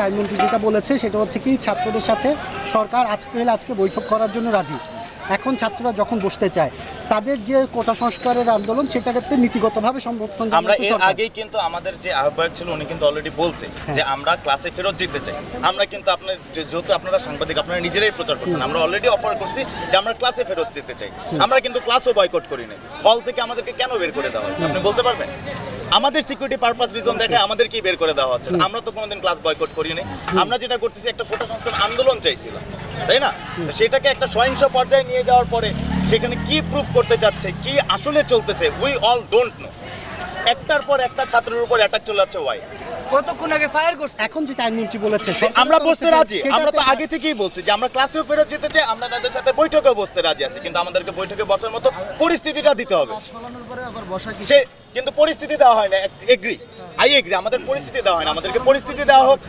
আইনমন্ত্রী যেটা বলেছে সেটা হচ্ছে কি ছাত্রদের সাথে সরকার আজকে বৈঠক করার জন্য রাজি। এখন ছাত্ররা যখন বসতে চায় তাদের যে কোটা সংস্কারের আন্দোলন সেটাকে নীতিগতভাবে সমর্থন আমরা এর আগেই কিন্তু আমাদের যে আহ্বায়ক ছিল উনি কিন্তু অলরেডি বলছে যে আমরা ক্লাসে ফেরত যেতে চাই। আমরা কিন্তু আপনার যেহেতু আপনারা সাংবাদিক আপনারা নিজেরাই প্রচার করছেন, আমরা অলরেডি অফার করছি যে আমরা ক্লাসে ফেরত যেতে চাই। আমরা কিন্তু ক্লাসও বয়কট করি নাই। হল থেকে আমাদেরকে কেন বের করে দেওয়া হয়েছে আপনি বলতে পারবেন? আমাদের সিকিউরিটি পারপাস রিজন দেখে আমাদেরকেই বের করে দেওয়া হচ্ছে। আমরা তো কোনোদিন ক্লাস বয়কট করি নাই। আমরা যেটা করতেছি একটা কোটা সংস্কার আন্দোলন চাইছিলাম, তাই না? সেটাকে একটা সহিংস পর্যায়ে নিয়ে যাওয়ার পরে সেখানে কি প্রুফ করতে চাচ্ছে, কি আসলে চলতেছে, উই অল ডোন্ট নো। একটার পর একটা ছাত্রের উপর অ্যাটাক চলে যাচ্ছে। ওয়াই? কতক্ষণ আগে ফায়ার করছে। এখন যেটা আইনমন্ত্রী বলেছে আমরা বসতে রাজি। আমরা তো আগে থেকেই বলছি যে আমরা ক্লাসেও ফেরত যেতে চাই, আমরা তাদের সাথে বৈঠকেও বসতে রাজি আছি, কিন্তু আমাদেরকে বৈঠকে বসার মতো পরিস্থিতিটা দিতে হবে। সে কিন্তু পরিস্থিতি দেওয়া হয় না। এগ্রি, আই এগ্রি, আমাদের পরিস্থিতি দেওয়া হয় না। আমাদেরকে পরিস্থিতি দেওয়া হোক।